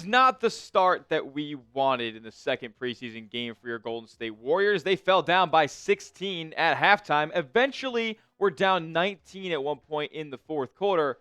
not the start that we wanted in the second preseason game for your Golden State Warriors. They fell down by 16 at halftime. Eventually, were down 19 at one point in the fourth quarter.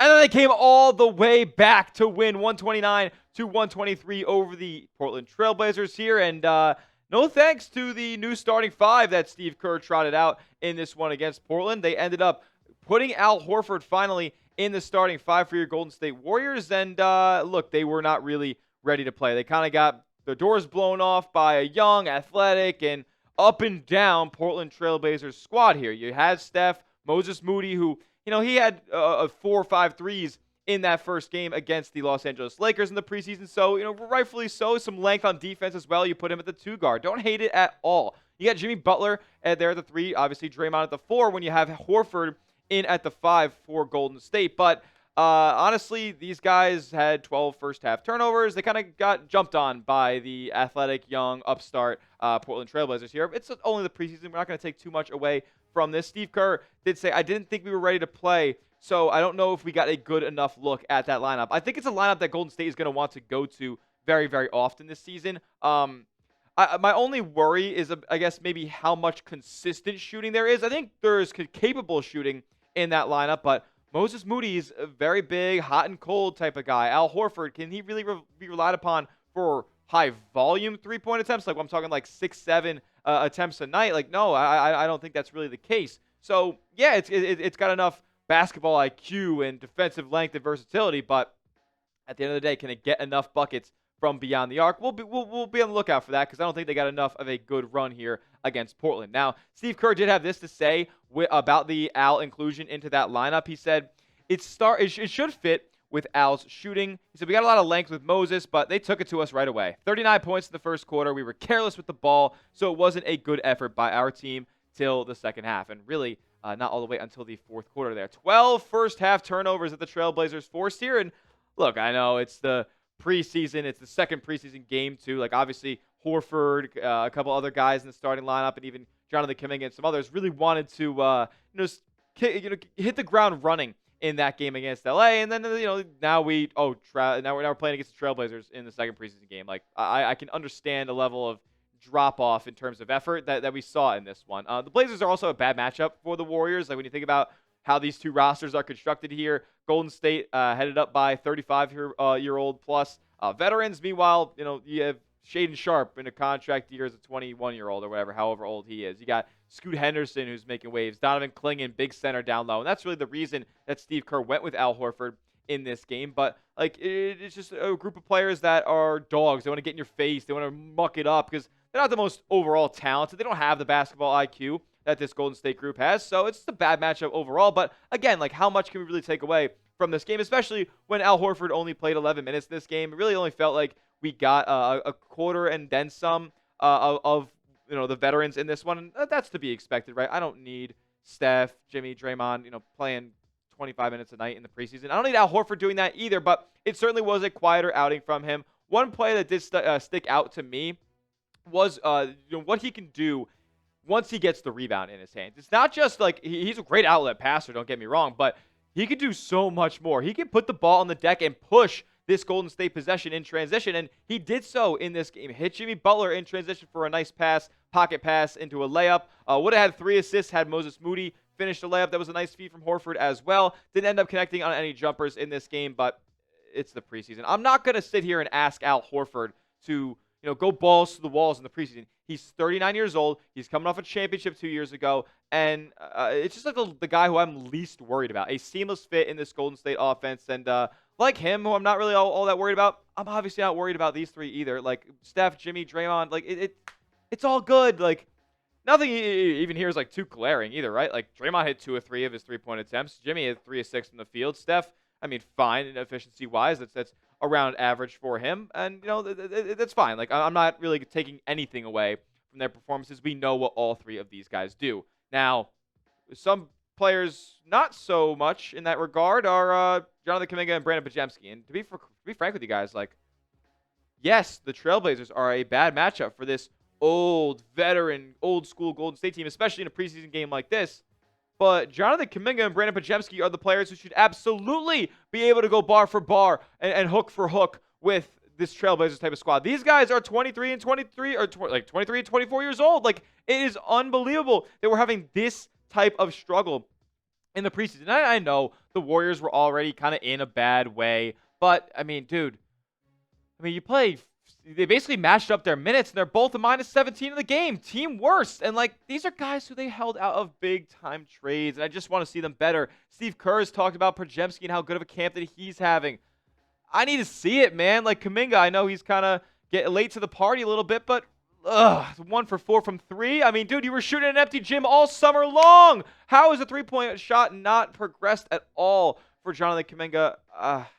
And then they came all the way back to win 129-123 over the Portland Trailblazers here. And no thanks to the new starting five that Steve Kerr trotted out in this one against Portland. They ended up putting Al Horford finally in the starting five for your Golden State Warriors. And look, they were not really ready to play. They kind of got the doors blown off by a young, athletic, and up and down Portland Trailblazers squad here. You had Steph, Moses Moody, who, he had 4 or 5 threes in that first game against the Los Angeles Lakers in the preseason. So, rightfully so, some length on defense as well. You put him at the 2 guard. Don't hate it at all. You got Jimmy Butler there at the 3. Obviously, Draymond at the 4 when you have Horford in at the 5 for Golden State. But honestly, these guys had 12 first-half turnovers. They kind of got jumped on by the athletic, young, upstart Portland Trailblazers here. It's only the preseason. We're not going to take too much away from this. Steve Kerr did say, I didn't think we were ready to play, so I don't know if we got a good enough look at that lineup. I think it's a lineup that Golden State is going to want to go to very, very often this season. My only worry is, I guess, maybe how much consistent shooting there is. I think there is capable shooting in that lineup, but Moses Moody is a very big, hot and cold type of guy. Al Horford, can he really be relied upon for high-volume three-point attempts? Like, I'm talking like 6-7 attempts a night. Like, no, I don't think that's really the case. So, yeah, it's got enough basketball IQ and defensive length and versatility, but at the end of the day, can it get enough buckets from beyond the arc? We'll be on the lookout for that, because I don't think they got enough of a good run here against Portland. Now, Steve Kerr did have this to say about the Al inclusion into that lineup. He said, it should fit with Al's shooting. He said, we got a lot of length with Moses, but they took it to us right away. 39 points in the first quarter. We were careless with the ball, so it wasn't a good effort by our team till the second half. And really, not all the way until the fourth quarter there. 12 first-half turnovers that the Trailblazers forced here. And look, I know it's the preseason. It's the second preseason game, too. Like, obviously, Horford, a couple other guys in the starting lineup, and even Jonathan Kuminga and some others really wanted to hit the ground running in that game against LA. And then, now we're playing against the Trailblazers in the second preseason game. Like, I can understand a level of drop-off in terms of effort that we saw in this one. The Blazers are also a bad matchup for the Warriors. Like, when you think about how these two rosters are constructed here, Golden State headed up by 35-year-old plus veterans. Meanwhile, you have Shaedon Sharpe in a contract year as a 21-year-old or whatever, however old he is. You got Scoot Henderson, who's making waves. Donovan Clingan, big center down low. And that's really the reason that Steve Kerr went with Al Horford in this game. But, like, it's just a group of players that are dogs. They want to get in your face. They want to muck it up because they're not the most overall talented. They don't have the basketball IQ that this Golden State group has. So it's just a bad matchup overall. But, again, like, how much can we really take away from this game, especially when Al Horford only played 11 minutes in this game? It really only felt like we got a quarter and then some of the veterans in this one. And that's to be expected, right? I don't need Steph, Jimmy, Draymond, playing 25 minutes a night in the preseason. I don't need Al Horford doing that either, but it certainly was a quieter outing from him. One play that did stick out to me was what he can do once he gets the rebound in his hands. It's not just like he's a great outlet passer, don't get me wrong, but he could do so much more. He can put the ball on the deck and push this Golden State possession in transition, and he did so in this game. Hit Jimmy Butler in transition for a nice pocket pass into a layup. Would have had 3 assists had Moses Moody finished the layup. That was a nice feed from Horford as well. Didn't end up connecting on any jumpers in this game, but it's the preseason. I'm not going to sit here and ask Al Horford to go balls to the walls in the preseason. He's 39 years old. He's coming off a championship 2 years ago, and it's just like the guy who I'm least worried about. A seamless fit in this Golden State offense, and like him, who I'm not really all that worried about, I'm obviously not worried about these three either. Like Steph, Jimmy, Draymond, like it's all good. Like nothing even here is like too glaring either, right? Like Draymond hit 2 of 3 of his 3-point attempts. Jimmy had 3 of 6 from the field. Steph, I mean, fine in efficiency-wise. That's around average for him, and that's fine. Like I'm not really taking anything away from their performances. We know what all 3 of these guys do. Now, some players not so much in that regard are Jonathan Kuminga and Brandin Podziemski. And to be frank with you guys, like, yes, the Trailblazers are a bad matchup for this old, veteran, old-school Golden State team, especially in a preseason game like this. But Jonathan Kuminga and Brandin Podziemski are the players who should absolutely be able to go bar for bar and hook for hook with this Trailblazers type of squad. These guys are 23 and 23, or 23 and 24 years old. Like, it is unbelievable that we're having this type of struggle in the preseason. I know the Warriors were already kind of in a bad way, but I mean, dude, they basically matched up their minutes, and they're both a minus 17 in the game. Team worst. And, like, these are guys who they held out of big-time trades, and I just want to see them better. Steve Kerr has talked about Podziemski and how good of a camp that he's having. I need to see it, man. Like, Kuminga, I know he's kind of getting late to the party a little bit, but 1 for 4 from 3. I mean, dude, you were shooting an empty gym all summer long. How is a three-point shot not progressed at all for Jonathan Kuminga?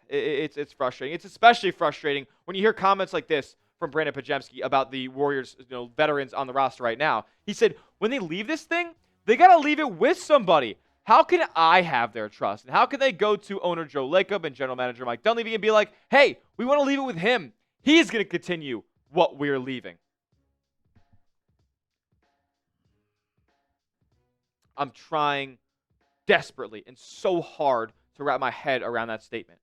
It's frustrating. It's especially frustrating when you hear comments like this from Brandin Podziemski about the Warriors, veterans on the roster right now. He said, when they leave this thing, they got to leave it with somebody. How can I have their trust? And how can they go to owner Joe Lacob and general manager Mike Dunleavy and be like, hey, we want to leave it with him. He's going to continue what we're leaving. I'm trying desperately and so hard to wrap my head around that statement.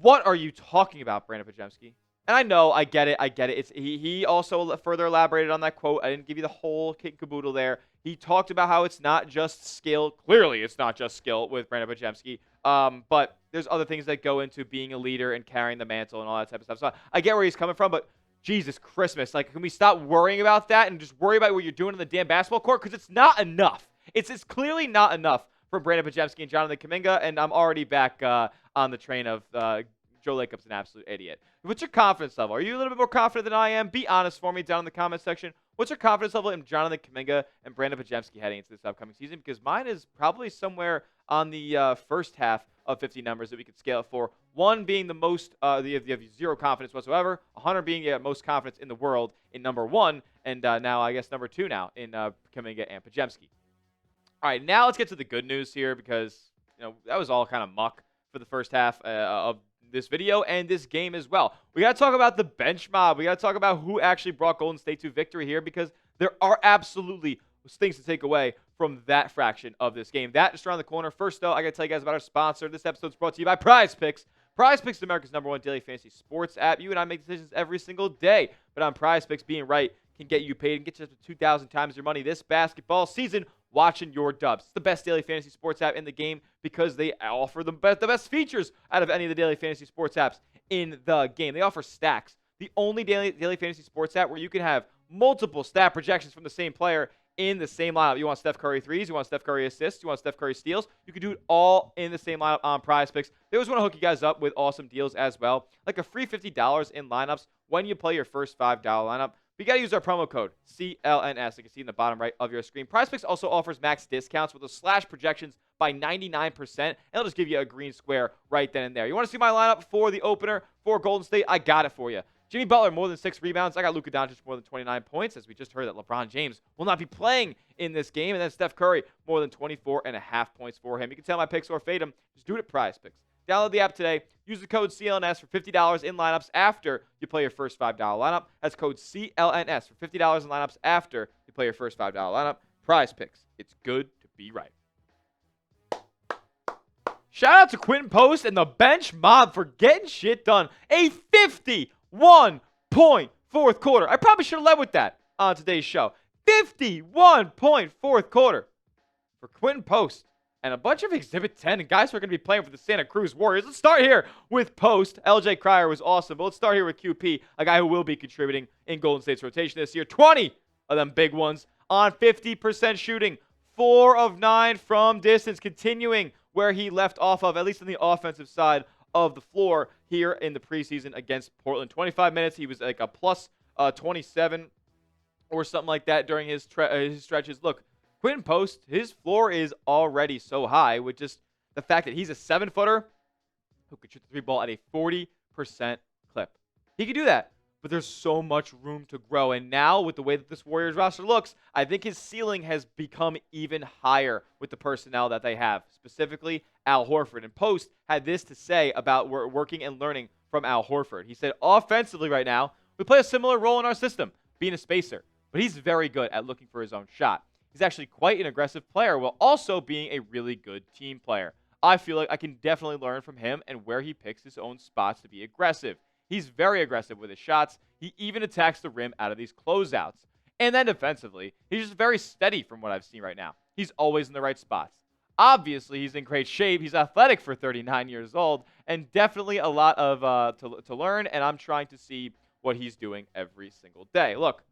What are you talking about, Brandin Podziemski? And I know, I get it. He also further elaborated on that quote. I didn't give you the whole kit and caboodle there. He talked about how it's not just skill. Clearly, it's not just skill with Brandin Podziemski. But there's other things that go into being a leader and carrying the mantle and all that type of stuff. So I get where he's coming from, but Jesus Christmas. Like, can we stop worrying about that and just worry about what you're doing in the damn basketball court? Because it's not enough. It's clearly not enough for Brandin Podziemski and Jonathan Kuminga, and I'm already back on the train of Joe Lacob's an absolute idiot. What's your confidence level? Are you a little bit more confident than I am? Be honest for me down in the comment section. What's your confidence level in Jonathan Kuminga and Brandin Podziemski heading into this upcoming season? Because mine is probably somewhere on the first half of 50 numbers that we could scale it for. 1 being the most, you have 0 confidence whatsoever. 100 being the most confidence in the world in number 1. And now I guess number 2 now in Kuminga and Podziemski. All right, now let's get to the good news here because that was all kind of muck for the first half of this video and this game as well. We got to talk about the bench mob. We got to talk about who actually brought Golden State to victory here because there are absolutely things to take away from that fraction of this game. That just around the corner. First, though, I got to tell you guys about our sponsor. This episode is brought to you by PrizePicks. PrizePicks is America's #1 daily fantasy sports app. You and I make decisions every single day, but on PrizePicks, being right can get you paid and get you up to 2,000 times your money this basketball season watching your dubs. It's the best daily fantasy sports app in the game because they offer the best features out of any of the daily fantasy sports apps in the game. They offer stacks, the only daily fantasy sports app where you can have multiple stat projections from the same player in the same lineup. You want Steph Curry threes, you want Steph Curry assists, you want Steph Curry steals. You can do it all in the same lineup on PrizePicks. They always want to hook you guys up with awesome deals as well, like a free $50 in lineups when you play your first $5 lineup. But you got to use our promo code CLNS. You can see in the bottom right of your screen. PrizePicks also offers max discounts with a slash projections by 99%. And it'll just give you a green square right then and there. You want to see my lineup for the opener for Golden State? I got it for you. Jimmy Butler, more than 6 rebounds. I got Luka Doncic, more than 29 points, as we just heard that LeBron James will not be playing in this game. And then Steph Curry, more than 24.5 points for him. You can tell my picks or fade them. Just do it at PrizePicks. Download the app today. Use the code CLNS for $50 in lineups after you play your first $5 lineup. That's code CLNS for $50 in lineups after you play your first $5 lineup. PrizePicks. It's good to be right. Shout out to Quinten Post and the bench mob for getting shit done. A 51-point fourth quarter. I probably should have led with that on today's show. 51-point fourth quarter for Quinten Post. And a bunch of Exhibit 10 and guys who are going to be playing for the Santa Cruz Warriors. Let's start here with Post. LJ Cryer was awesome, but let's start here with QP, a guy who will be contributing in Golden State's rotation this year. 20 of them big ones on 50% shooting. 4 of 9 from distance, continuing where he left off of, at least on the offensive side of the floor here in the preseason against Portland. 25 minutes, he was like a plus 27 or something like that during his stretches. Look, Quinten Post, his floor is already so high with just the fact that he's a 7-footer who could shoot the 3 ball at a 40% clip. He could do that, but there's so much room to grow. And now with the way that this Warriors roster looks, I think his ceiling has become even higher with the personnel that they have, specifically Al Horford. And Post had this to say about working and learning from Al Horford. He said, offensively right now, we play a similar role in our system, being a spacer, but he's very good at looking for his own shot. He's actually quite an aggressive player while also being a really good team player. I feel like I can definitely learn from him and where he picks his own spots to be aggressive. He's very aggressive with his shots. He even attacks the rim out of these closeouts. And then defensively, he's just very steady from what I've seen right now. He's always in the right spots. Obviously, he's in great shape. He's athletic for 39 years old, and definitely a lot of to learn, and I'm trying to see what he's doing every single day. Look,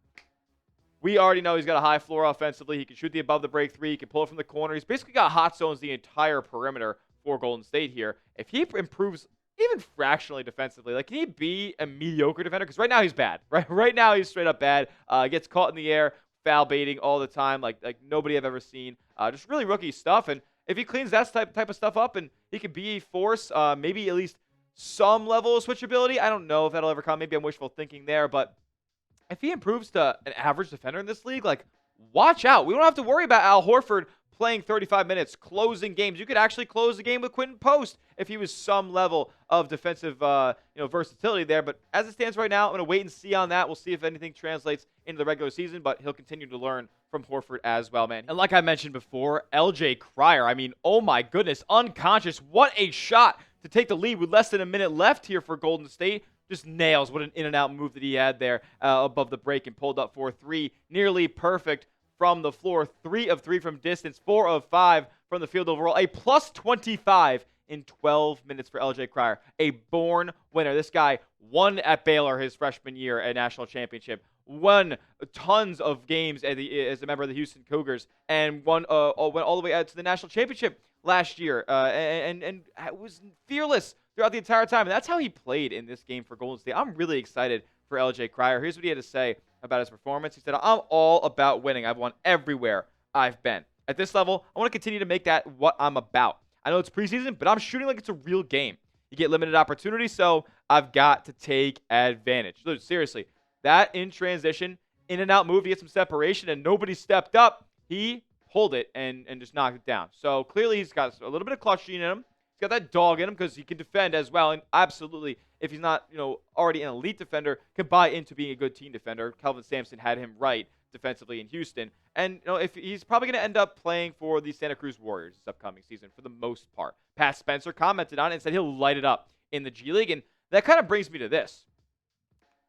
we already know he's got a high floor offensively. He can shoot the above the break three. He can pull it from the corner. He's basically got hot zones the entire perimeter for Golden State here. If he improves even fractionally defensively, like, can he be a mediocre defender? Because right now he's bad. Right now he's straight up bad. Gets caught in the air, foul baiting all the time, like nobody I've ever seen. Just really rookie stuff. And if he cleans that type of stuff up and he could be a force, maybe at least some level of switchability. I don't know if that'll ever come. Maybe I'm wishful thinking there, but if he improves to an average defender in this league, like, watch out. We don't have to worry about Al Horford playing 35 minutes, closing games. You could actually close the game with Quinten Post if he was some level of defensive versatility there. But as it stands right now, I'm going to wait and see on that. We'll see if anything translates into the regular season, but he'll continue to learn from Horford as well, man. And like I mentioned before, LJ Cryer, I mean, oh my goodness, unconscious. What a shot to take the lead with less than a minute left here for Golden State. Just nails. What an in-and-out move that he had there above the break and pulled up for 3. Nearly perfect from the floor. 3 of 3 from distance. 4 of 5 from the field overall. A plus 25 in 12 minutes for LJ Cryer. A born winner. This guy won at Baylor his freshman year at national championship. Won tons of games as a member of the Houston Cougars. And went all the way out to the national championship last year. And was fearless throughout the entire time. And that's how he played in this game for Golden State. I'm really excited for LJ Cryer. Here's what he had to say about his performance. He said, I'm all about winning. I've won everywhere I've been. At this level, I want to continue to make that what I'm about. I know it's preseason, but I'm shooting like it's a real game. You get limited opportunities, so I've got to take advantage. So seriously, that in transition, in and out move to get some separation, and nobody stepped up. He pulled it and just knocked it down. So clearly he's got a little bit of clutch gene in him. He's got that dog in him because he can defend as well. And absolutely, if he's not already an elite defender, can buy into being a good team defender. Kelvin Sampson had him right defensively in Houston. And if he's probably going to end up playing for the Santa Cruz Warriors this upcoming season for the most part. Pat Spencer commented on it and said he'll light it up in the G League. And that kind of brings me to this.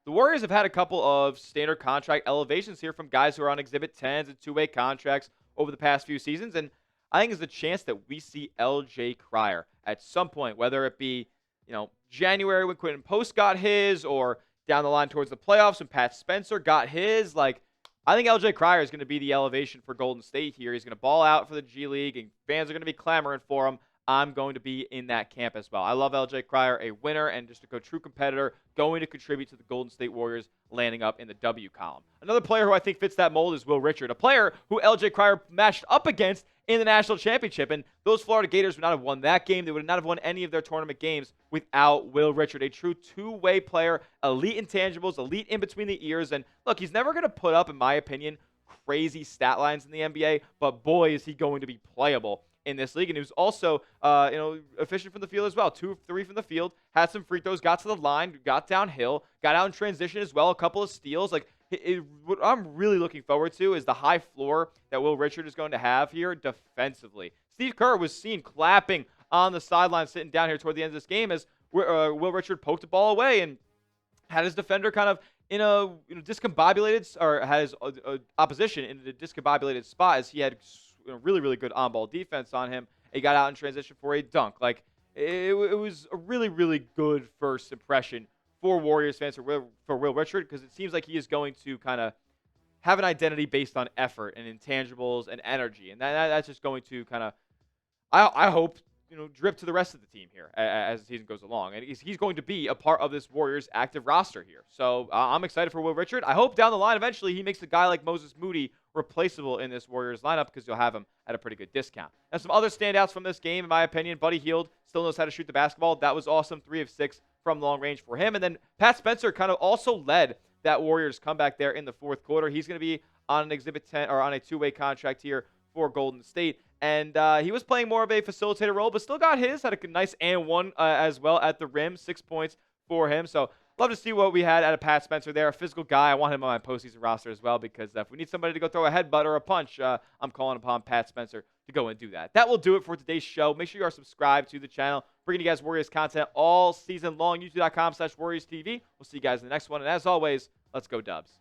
The Warriors have had a couple of standard contract elevations here from guys who are on Exhibit 10s and two-way contracts over the past few seasons. And I think there's a chance that we see LJ Cryer at some point, whether it be, January when Quinten Post got his, or down the line towards the playoffs when Pat Spencer got his. Like, I think LJ Cryer is going to be the elevation for Golden State here. He's going to ball out for the G League, and fans are going to be clamoring for him. I'm going to be in that camp as well. I love LJ Cryer, a winner and just a true competitor, going to contribute to the Golden State Warriors landing up in the W column. Another player who I think fits that mold is Will Richard, a player who LJ Cryer matched up against in the national championship. And those Florida Gators would not have won that game. They would not have won any of their tournament games without Will Richard, a true two-way player, elite intangibles, elite in between the ears. And look, he's never going to put up, in my opinion, crazy stat lines in the NBA, but boy, is he going to be playable in this league. And he was also, efficient from the field as well. 2 of 3 from the field, had some free throws, got to the line, got downhill, got out in transition as well, a couple of steals. Like, what I'm really looking forward to is the high floor that Will Richard is going to have here defensively. Steve Kerr was seen clapping on the sideline, sitting down here toward the end of this game as Will Richard poked the ball away and had his defender kind of in a discombobulated, or had his opposition in a discombobulated spot as he had really, really good on-ball defense on him. He got out in transition for a dunk. Like, it was a really, really good first impression for Warriors fans for Will Richard, because it seems like he is going to kind of have an identity based on effort and intangibles and energy, and that's just going to kind of, I hope, drip to the rest of the team here as the season goes along. And he's going to be a part of this Warriors active roster here. So I'm excited for Will Richard. I hope down the line eventually he makes a guy like Moses Moody replaceable in this Warriors lineup, because you'll have him at a pretty good discount. And some other standouts from this game, in my opinion, Buddy Hield still knows how to shoot the basketball. That was awesome. 3 of 6 from long range for him. And then Pat Spencer kind of also led that Warriors comeback there in the fourth quarter. He's going to be on an Exhibit 10 or on a two-way contract here for Golden State. And he was playing more of a facilitator role, but still got his. Had a nice and one as well at the rim. 6 points for him. So love to see what we had out of Pat Spencer there. A physical guy. I want him on my postseason roster as well, because if we need somebody to go throw a headbutt or a punch, I'm calling upon Pat Spencer to go and do that. That will do it for today's show. Make sure you are subscribed to the channel bringing you guys Warriors content all season long. YouTube.com/WarriorsTV. We'll see you guys in the next one. And as always, let's go Dubs.